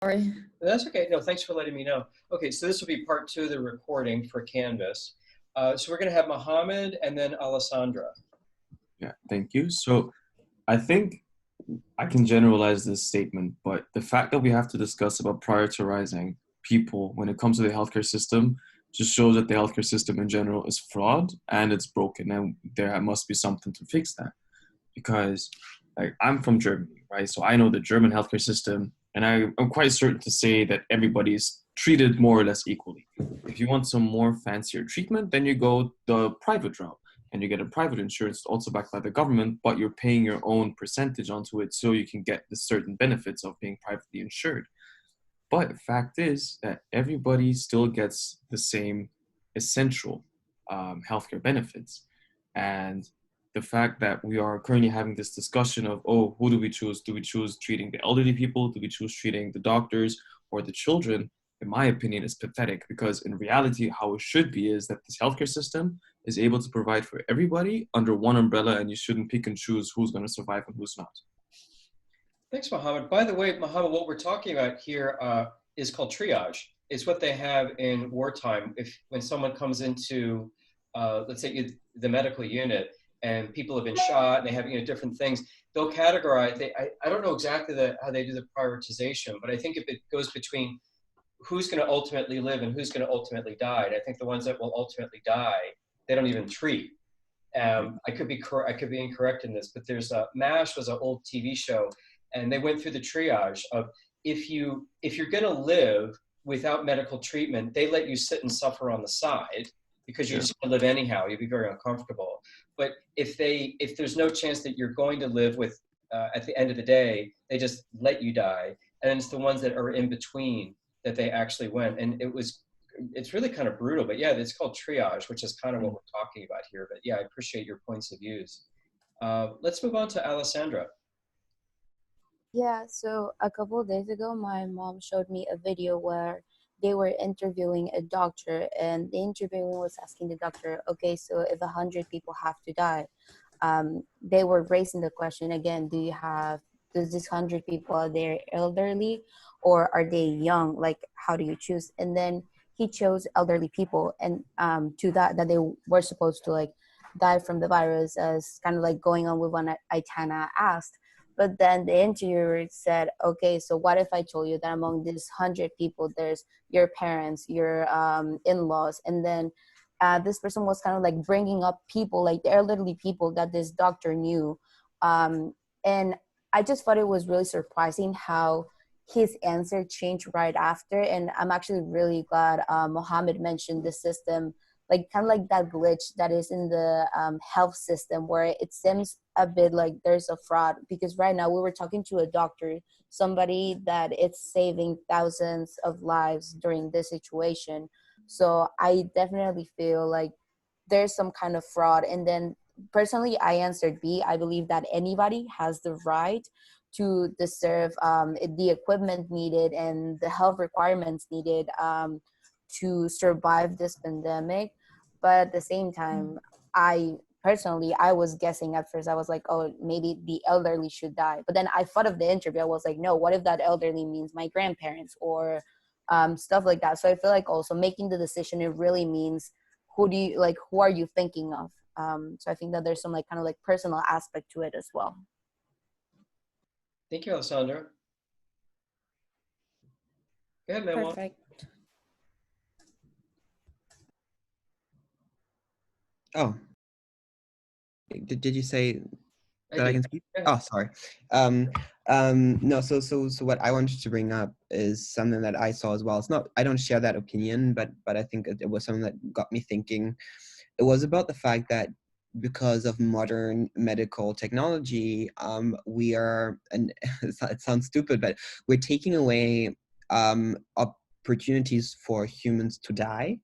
Sorry. That's okay. No, thanks for letting me know. Okay, so this will be part two of the recording for Canvas. So we're going to have Mohammed and then Alessandra. Yeah, thank you. So I think I can generalize this statement, but the fact that we have to discuss about prioritizing people when it comes to the healthcare system just shows that the healthcare system in general is flawed and it's broken, and there must be something to fix that. Because like I'm from Germany, right? So I know the German healthcare system, and I'm quite certain to say that everybody is treated more or less equally. If you want some more fancier treatment, then you go the private route and you get a private insurance also backed by the government, but you're paying your own percentage onto it so you can get the certain benefits of being privately insured. But the fact is that everybody still gets the same essential healthcare benefits. And the fact that we are currently having this discussion of, oh, who do we choose? Do we choose treating the elderly people? Do we choose treating the doctors or the children? In my opinion, is pathetic, because in reality, how it should be is that this healthcare system is able to provide for everybody under one umbrella, and you shouldn't pick and choose who's going to survive and who's not. Thanks, Mohammed. By the way, Mohammed, what we're talking about here is called triage. It's what they have in wartime. When someone comes into, let's say, the medical unit, and people have been shot, and they have different things, they'll categorize. I don't know exactly how they do the prioritization, but I think if it goes between who's going to ultimately live and who's going to ultimately die, and I think the ones that will ultimately die, they don't even treat. I could be incorrect in this, but MASH was an old TV show, and they went through the triage of if you're going to live without medical treatment, they let you sit and suffer on the side because you're just going to live anyhow. You'd be very uncomfortable. But if there's no chance that you're going to live with at the end of the day, they just let you die. And it's the ones that are in between that they actually went. And it's really kind of brutal, but yeah, it's called triage, which is kind of what we're talking about here. But yeah, I appreciate your points of views. Let's move on to Alessandra. Yeah, so a couple of days ago, my mom showed me a video where they were interviewing a doctor, and the interviewer was asking the doctor, okay, so if 100 people have to die, they were raising the question again, does this 100 people, are they elderly or are they young? Like, how do you choose? And then he chose elderly people, and to that they were supposed to like die from the virus, as kind of like going on with what Aitana asked. But then the interviewer said, okay, so what if I told you that among these 100 people, there's your parents, your in-laws, and then this person was kind of like bringing up people, like the elderly people that this doctor knew. And I just thought it was really surprising how his answer changed right after. And I'm actually really glad Mohammed mentioned the system, like kind of like that glitch that is in the health system, where it seems a bit like there's a fraud. Because right now we were talking to a doctor, somebody that it's saving thousands of lives during this situation. So I definitely feel like there's some kind of fraud. And then personally, I answered B. I believe that anybody has the right to deserve the equipment needed and the health requirements needed to survive this pandemic. But at the same time, I was guessing at first. I was like, oh, maybe the elderly should die. But then I thought of the interview. I was like, no, what if that elderly means my grandparents or stuff like that? So I feel like also making the decision, it really means who are you thinking of? So I think that there's some like kind of like personal aspect to it as well. Thank you, Alessandra. Go ahead, Manuel. Perfect. Oh, did you say that I can speak? Oh, sorry. No, so what I wanted to bring up is something that I saw as well. It's not, I don't share that opinion, but I think it was something that got me thinking. It was about the fact that because of modern medical technology, we are, and it sounds stupid, but we're taking away opportunities for humans to die.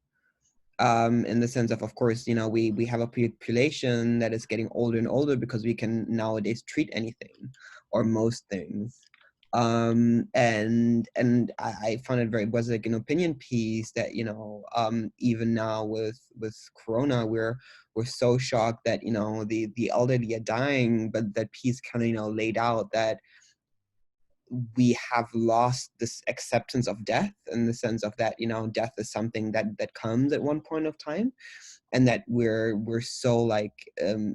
In the sense of course, we have a population that is getting older and older because we can nowadays treat anything or most things. And I found it was like an opinion piece that, even now with Corona, we're so shocked that, the elderly are dying, but that piece kind of, laid out that we have lost this acceptance of death, in the sense of that, death is something that comes at one point of time, and that we're so like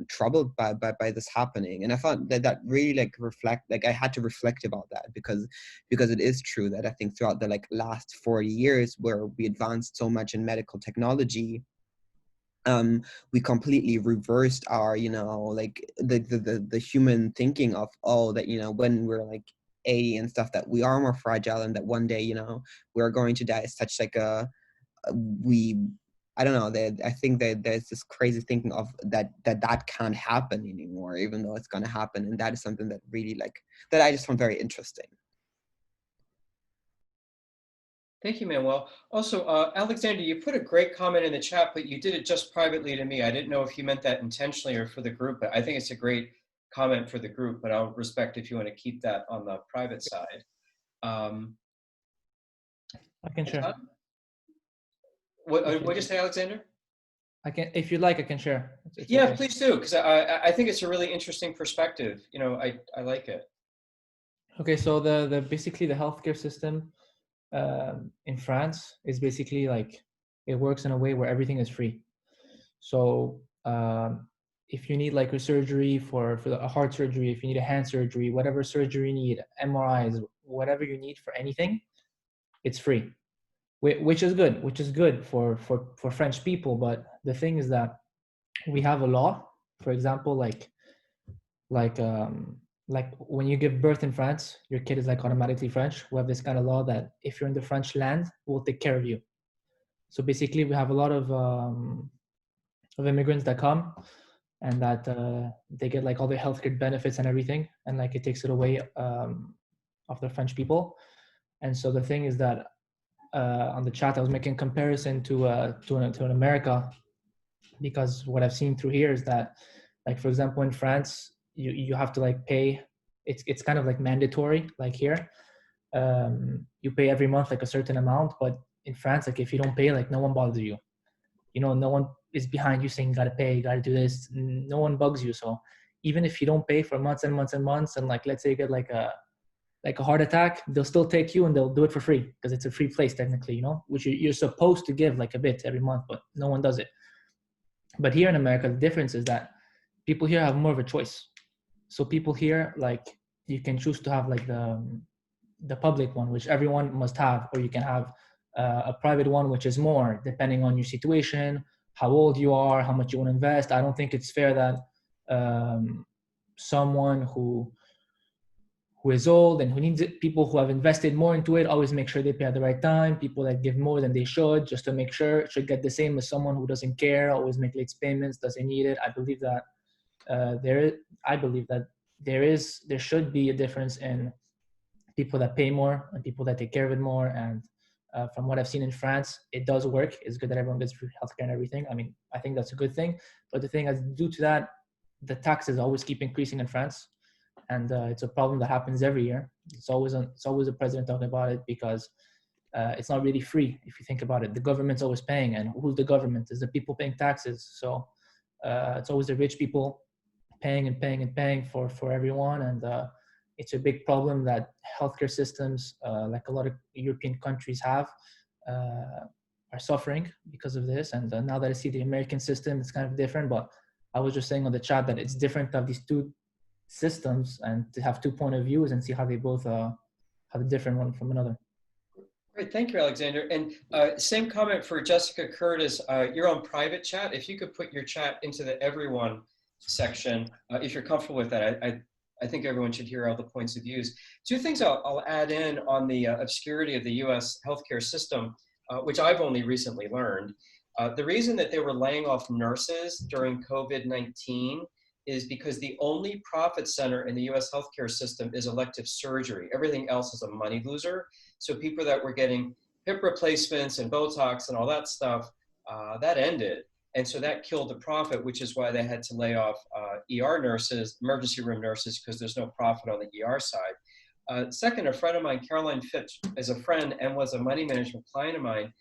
troubled by this happening. And I thought that really like I had to reflect about that, because it is true that I think throughout the like last 40 years, where we advanced so much in medical technology, we completely reversed our, like the human thinking of, oh, that, when we're like 80 and stuff, that we are more fragile, and that one day, we're going to die. It's such like we I don't know, that I think that there's this crazy thinking of that can't happen anymore, even though it's going to happen. And that is something that really like, that I just found very interesting. Thank you, Manuel. Also, Alexander, you put a great comment in the chat, but you did it just privately to me. I didn't know if you meant that intentionally or for the group, but I think it's a great comment for the group, but I'll respect if you want to keep that on the private side. I can share. What did you say, Alexander? I can, if you like, I can share. It's yeah, okay. Please do, because I think it's a really interesting perspective. I like it. Okay, so the basically the healthcare system in France is basically like, it works in a way where everything is free. So if you need like a surgery for a heart surgery, if you need a hand surgery, whatever surgery you need, MRIs, whatever you need for anything, it's free, which is good for French people. But the thing is that we have a law, for example, like when you give birth in France, your kid is like automatically French. We have this kind of law that if you're in the French land, we'll take care of you. So basically, we have a lot of immigrants that come, and that they get like all the healthcare benefits and everything, and like it takes it away of the French people. And so the thing is that on the chat, I was making comparison to an America, because what I've seen through here is that, like for example, in France, you have to like pay. It's kind of like mandatory, like here. You pay every month like a certain amount, but in France, like if you don't pay, like no one bothers you. No one is behind you saying you gotta pay, you gotta do this. No one bugs you. So even if you don't pay for months and months and months, and like let's say you get like a heart attack, they'll still take you and they'll do it for free, because it's a free place technically, which you're supposed to give like a bit every month, but no one does it. But here in America, the difference is that people here have more of a choice. So people here, like, you can choose to have like the public one, which everyone must have, or you can have a private one, which is more depending on your situation, how old you are, how much you want to invest. I don't think it's fair that someone who is old and who needs it, people who have invested more into it, always make sure they pay at the right time. People that give more than they should, just to make sure, should get the same as someone who doesn't care, always make late payments, doesn't need it. I believe that there should be a difference in people that pay more and people that take care of it more. And from what I've seen in France, it does work. It's good that everyone gets free healthcare and everything. I mean, I think that's a good thing. But the thing is, due to that, the taxes always keep increasing in France, and it's a problem that happens every year. It's always a president talking about it, because it's not really free if you think about it. The government's always paying, and who's the government? Is the people paying taxes. So it's always the rich people paying and paying and paying for everyone. And it's a big problem that healthcare systems, like a lot of European countries have, are suffering because of this. And now that I see the American system, it's kind of different. But I was just saying on the chat that it's different to have these two systems and to have 2 points of views and see how they both have a different one from another. Great, thank you, Alexander. And same comment for Jessica Curtis. You're on private chat. If you could put your chat into the everyone section, if you're comfortable with that, I think everyone should hear all the points of views. 2 things I'll add in on the obscurity of the US healthcare system, which I've only recently learned. The reason that they were laying off nurses during COVID-19 is because the only profit center in the US healthcare system is elective surgery. Everything else is a money loser. So people that were getting hip replacements and Botox and all that stuff, that ended. And so that killed the profit, which is why they had to lay off ER nurses, emergency room nurses, because there's no profit on the ER side. Second, a friend of mine, Caroline Fitch, is a friend and was a money management client of mine.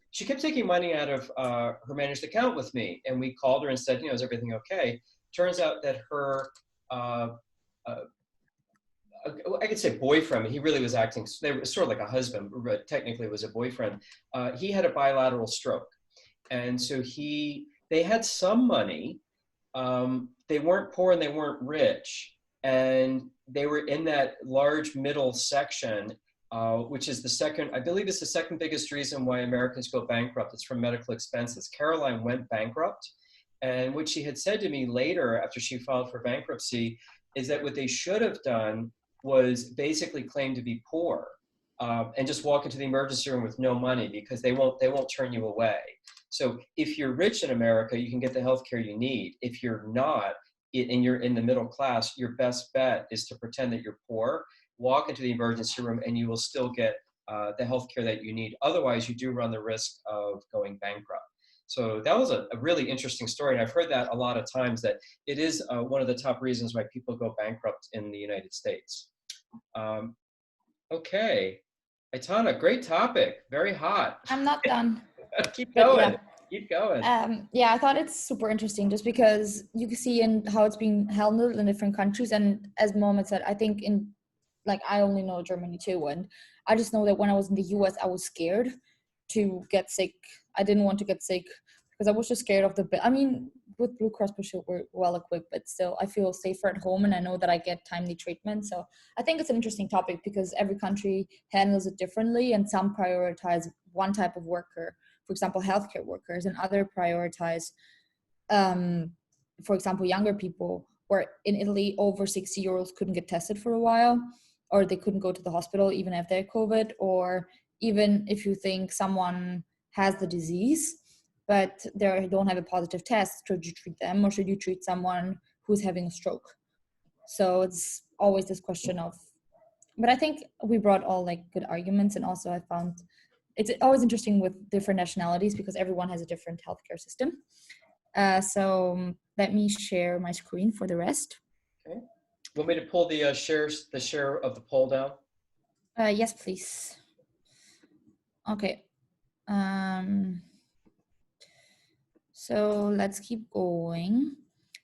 She kept taking money out of her managed account with me. And we called her and said, is everything okay? Turns out that her I could say boyfriend, he really was acting, they were sort of like a husband, but technically was a boyfriend. He had a bilateral stroke. And so they had some money. They weren't poor and they weren't rich. And they were in that large middle section, which is the second, I believe it's the second biggest reason why Americans go bankrupt. It's from medical expenses. Caroline went bankrupt. And what she had said to me later after she filed for bankruptcy is that what they should have done was basically claim to be poor, and just walk into the emergency room with no money, because they won't turn you away. So if you're rich in America, you can get the health care you need. If you're not, and you're in the middle class, your best bet is to pretend that you're poor, walk into the emergency room, and you will still get the health care that you need. Otherwise, you do run the risk of going bankrupt. So that was a really interesting story. And I've heard that a lot of times, that it is one of the top reasons why people go bankrupt in the United States. Okay. Aitana, great topic. Very hot. I'm not done. Keep But going. yeah. Keep going. Yeah, I thought it's super interesting just because you can see in how it's being handled in different countries. And as Mohammed said, I think I only know Germany too. And I just know that when I was in the US, I was scared to get sick. I didn't want to get sick because I was just scared of I mean, with Blue Cross Blue Shield, we're well equipped, but still I feel safer at home and I know that I get timely treatment. So I think it's an interesting topic because every country handles it differently, and some prioritize one type of worker, for example, healthcare workers, and other prioritize, for example, younger people, where in Italy, over 60-year-olds couldn't get tested for a while, or they couldn't go to the hospital even if they had COVID, or even if you think someone has the disease, but they don't have a positive test, should you treat them, or should you treat someone who's having a stroke? So it's always this question of, but I think we brought all good arguments, and also I found it's always interesting with different nationalities because everyone has a different healthcare system. So let me share my screen for the rest. Okay. Want me to pull the share of the poll down? Yes, please. Okay. So let's keep going.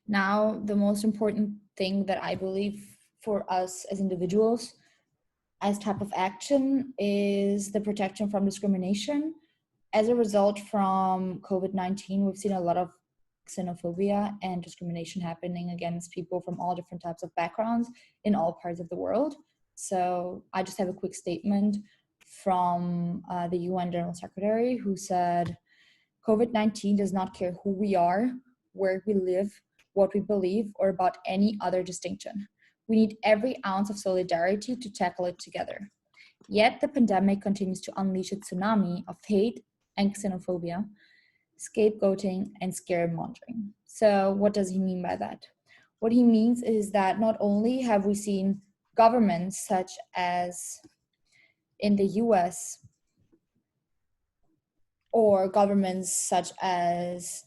Now, the most important thing that I believe for us as individuals as type of action is the protection from discrimination. As a result from COVID-19, we've seen a lot of xenophobia and discrimination happening against people from all different types of backgrounds in all parts of the world. So I just have a quick statement from the UN General Secretary, who said, COVID-19 does not care who we are, where we live, what we believe, or about any other distinction. We need every ounce of solidarity to tackle it together. Yet the pandemic continues to unleash a tsunami of hate and xenophobia, scapegoating, and scaremongering. So what does he mean by that? What he means is that not only have we seen governments such as in the US, or governments such as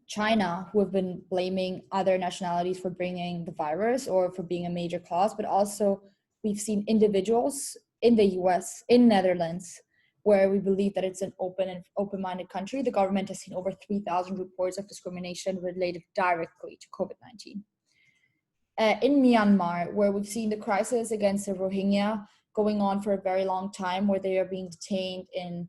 China, who have been blaming other nationalities for bringing the virus or for being a major cause, but also we've seen individuals in the US, in Netherlands, where we believe that it's an open-minded country. The government has seen over 3,000 reports of discrimination related directly to COVID-19. In Myanmar, where we've seen the crisis against the Rohingya going on for a very long time, where they are being detained in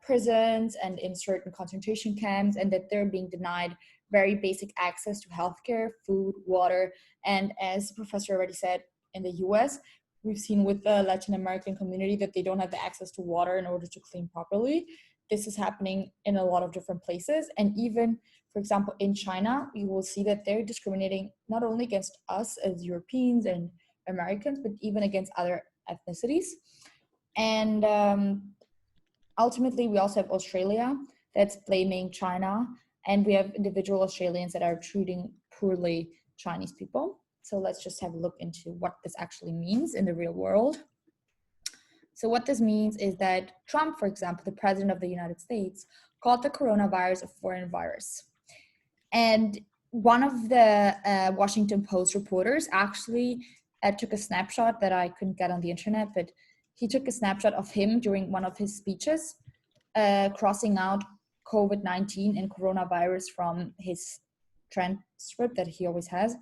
prisons and in certain concentration camps, and that they're being denied very basic access to healthcare, food, water. And as the professor already said, in the US, we've seen with the Latin American community that they don't have the access to water in order to clean properly. This is happening in a lot of different places. And even, for example, in China, you will see that they're discriminating not only against us as Europeans and Americans, but even against other ethnicities. And ultimately, we also have Australia that's blaming China, and we have individual Australians that are treating poorly Chinese people. So let's just have a look into what this actually means in the real world. So what this means is that Trump, for example, the president of the United States, called the coronavirus a foreign virus. And one of the Washington Post reporters actually took a snapshot that I couldn't get on the internet, but he took a snapshot of him during one of his speeches, crossing out COVID-19 and coronavirus from his transcript that he always has,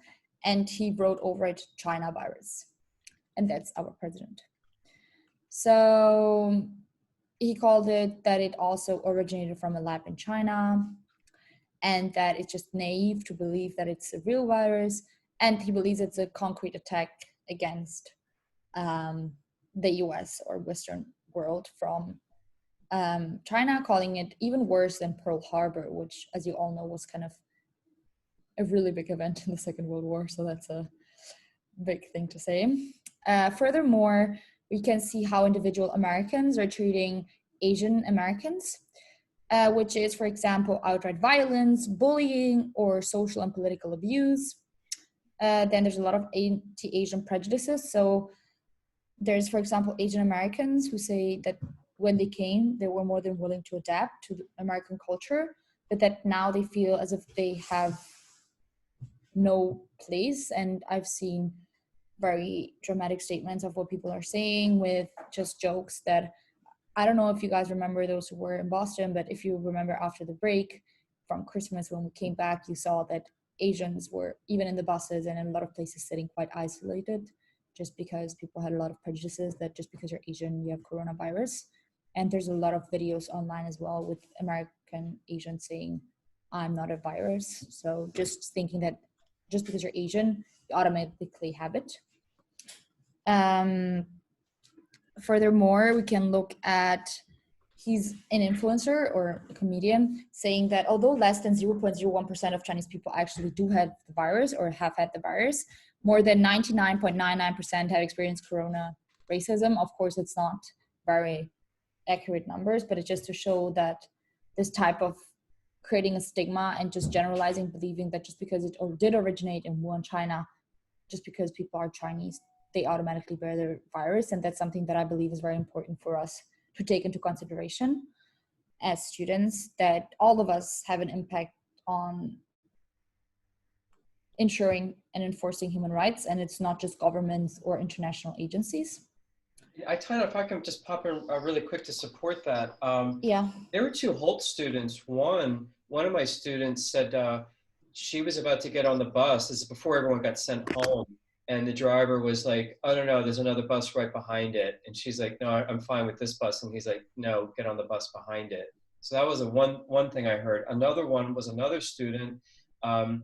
and he wrote over it China virus. and that's our president. So he called it that it also originated from a lab in China, and that it's just naive to believe that it's a real virus, and he believes it's a concrete attack against the US or Western world from China, calling it even worse than Pearl Harbor, which, as you all know, was kind of a really big event in the Second World War. So that's a big thing to say. Furthermore, we can see how individual Americans are treating Asian Americans, which is, for example, outright violence, bullying, or social and political abuse. Then there's a lot of anti-Asian prejudices. So there's, for example, Asian Americans who say that when they came, they were more than willing to adapt to the American culture, but that now they feel as if they have no place. And I've seen very dramatic statements of what people are saying with just jokes that, I don't know if you guys remember those who were in Boston, but if you remember after the break from Christmas, when we came back, you saw that Asians were, even in the buses and in a lot of places, sitting quite isolated, just because people had a lot of prejudices that just because you're Asian, you have coronavirus. And there's a lot of videos online as well with American Asians saying, I'm not a virus. So just thinking that just because you're Asian, you automatically have it. Furthermore, we can look at, he's an influencer or a comedian saying that although less than 0.01% of Chinese people actually do have the virus or have had the virus, more than 99.99% have experienced corona racism. Of course, it's not very accurate numbers, but it's just to show that this type of creating a stigma and just generalizing, believing that just because it did originate in Wuhan, China, just because people are Chinese, they automatically bear the virus. And that's something that I believe is very important for us to take into consideration as students, that all of us have an impact on ensuring and enforcing human rights, and it's not just governments or international agencies. Aitana, if I can just pop in really quick to support that. Yeah. There were two Hult students. One of my students said she was about to get on the bus. This is before everyone got sent home. And the driver was like, oh, no, there's another bus right behind it. And she's like, no, I'm fine with this bus. And he's like, no, get on the bus behind it. So that was one thing I heard. Another one was another student. The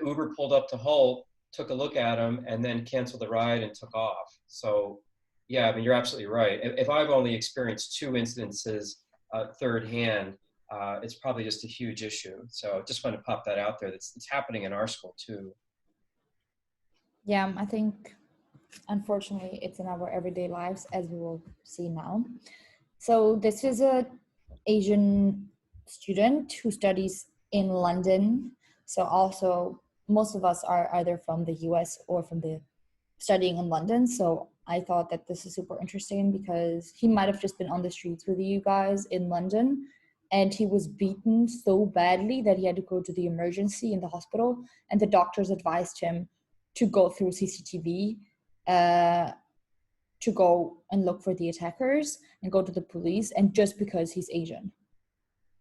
Uber pulled up to Hult, took a look at him, and then canceled the ride and took off. So yeah, I mean, you're absolutely right. If I've only experienced 2 instances third hand, it's probably just a huge issue. So just want to pop that out there. It's happening in our school too. Yeah, I think unfortunately it's in our everyday lives, as we will see now. So this is a Asian student who studies in London. So also most of us are either from the US or from the studying in London. So I thought that this is super interesting because he might have just been on the streets with you guys in London, and he was beaten so badly that he had to go to the emergency in the hospital, and the doctors advised him to go through CCTV, to go and look for the attackers and go to the police, and just because he's Asian.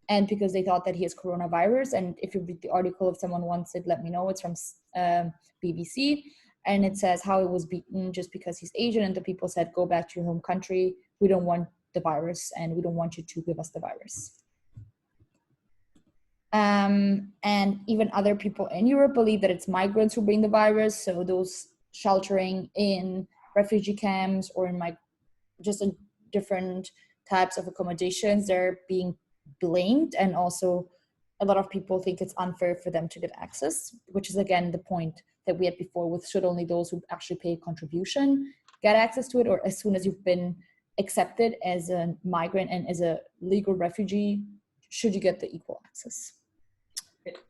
And because they thought that he has coronavirus. And if you read the article, if someone wants it, let me know. It's from BBC. And it says how he was beaten just because he's Asian. And the people said, go back to your home country. We don't want the virus, and we don't want you to give us the virus. And even other people in Europe believe that it's migrants who bring the virus. So those sheltering in refugee camps or in just in different types of accommodations, they're being blamed. And also a lot of people think it's unfair for them to get access, which is again the point that we had before with should only those who actually pay a contribution get access to it, or as soon as you've been accepted as a migrant and as a legal refugee, should you get the equal access?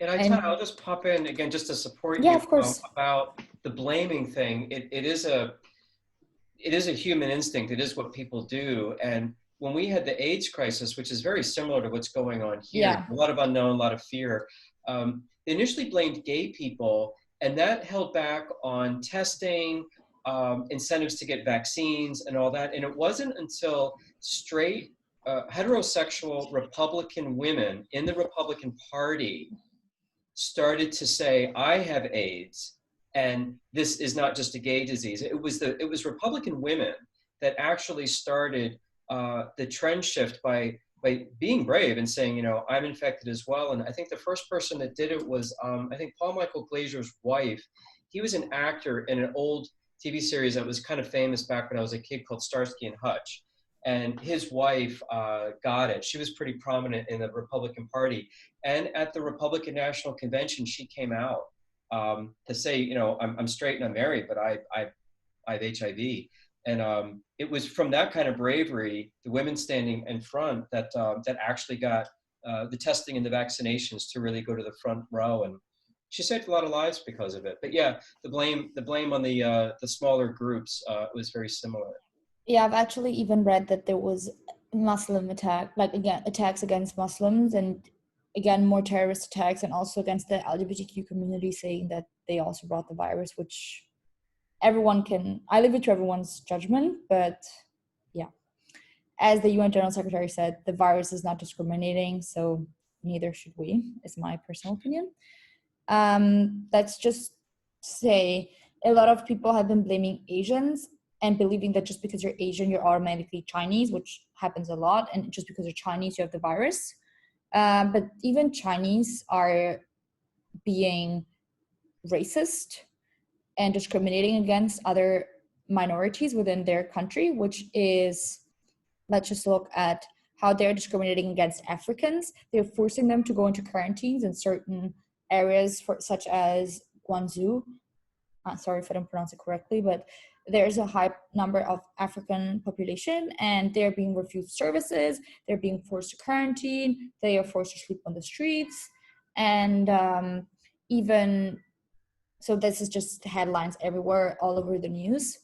And I'll just pop in again just to support you of course. About the blaming thing. It is a human instinct. It is what people do. And when we had the AIDS crisis, which is very similar to what's going on here, a lot of unknown, a lot of fear, they initially blamed gay people, and that held back on testing, incentives to get vaccines and all that. And it wasn't until straight heterosexual Republican women in the Republican Party started to say, I have AIDS, And this is not just a gay disease. It was Republican women that actually started the trend shift by being brave and saying, you know, I'm infected as well. And I think the first person that did it was, I think, Paul Michael Glazer's wife. He was an actor in an old TV series that was kind of famous back when I was a kid called Starsky and Hutch. And his wife got it. She was pretty prominent in the Republican Party. And at the Republican National Convention, she came out to say, you know, I'm straight and I'm married, but I have HIV. And it was from that kind of bravery, the women standing in front, that that actually got the testing and the vaccinations to really go to the front row. And she saved a lot of lives because of it. But yeah, the blame on the smaller groups was very similar. Yeah, I've actually even read that there was Muslim attack, like again, attacks against Muslims, and again, more terrorist attacks, and also against the LGBTQ community, saying that they also brought the virus, which I leave it to everyone's judgment, but yeah. As the UN General Secretary said, the virus is not discriminating, so neither should we, is my personal opinion. Let's just say a lot of people have been blaming Asians and believing that just because you're Asian, you're automatically Chinese, which happens a lot. And just because you're Chinese, you have the virus. But even Chinese are being racist and discriminating against other minorities within their country, which is, let's just look at how they're discriminating against Africans. They're forcing them to go into quarantines in certain areas, such as Guangzhou. Sorry if I don't pronounce it correctly, but there's a high number of African population, and they're being refused services. They're being forced to quarantine. They are forced to sleep on the streets. And even, so this is just headlines everywhere, all over the news.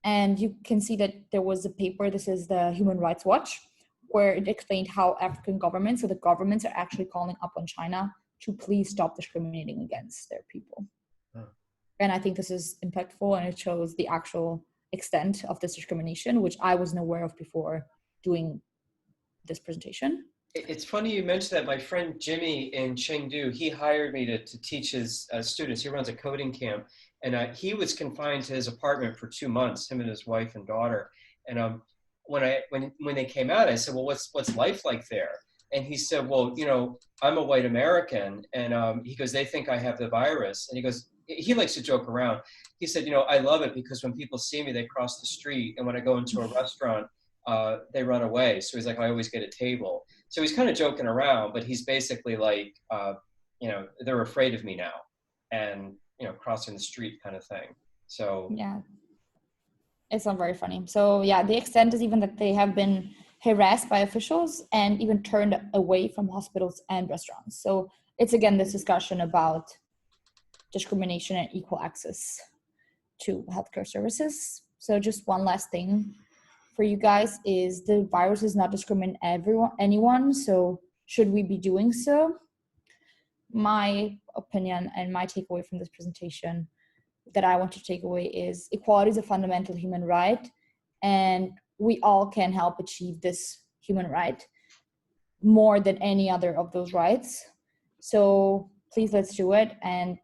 And you can see that there was a paper, this is the Human Rights Watch, where it explained how African governments, so the governments are actually calling up on China to please stop discriminating against their people. And I think this is impactful, and it shows the actual extent of this discrimination, which I wasn't aware of before doing this presentation. It's funny you mentioned that. My friend Jimmy in Chengdu, he hired me to teach his students. He runs a coding camp, and he was confined to his apartment for 2 months, him and his wife and daughter. And when they came out, I said, well, what's life like there? And he said, well, you know, I'm a white American, and he goes, they think I have the virus. And he goes, he likes to joke around. He said, you know, I love it because when people see me, they cross the street, and when I go into a restaurant, they run away. So he's like, I always get a table. So he's kind of joking around, but he's basically like, you know, they're afraid of me now, and, you know, crossing the street kind of thing. So yeah, it's not very funny. So yeah, the extent is even that they have been harassed by officials and even turned away from hospitals and restaurants. So it's again this discussion about discrimination and equal access to healthcare services. So just one last thing for you guys is the virus is not discriminating anyone. So should we be doing so? My opinion and my takeaway from this presentation that I want to take away is equality is a fundamental human right, and we all can help achieve this human right more than any other of those rights. So please, let's do it, and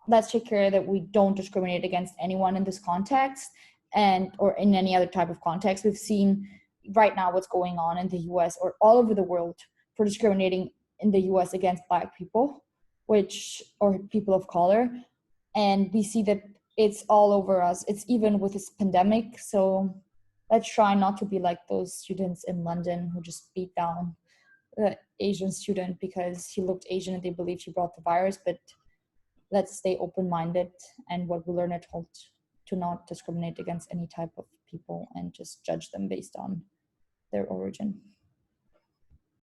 let's take care that we don't discriminate against anyone in this context and or in any other type of context. We've seen right now what's going on in the US or all over the world for discriminating in the US against Black people, or people of color. And we see that it's all over us. It's even with this pandemic. So let's try not to be like those students in London who just beat down the Asian student because he looked Asian and they believed he brought the virus. But let's stay open-minded, and what we learn at Hult, to not discriminate against any type of people and just judge them based on their origin.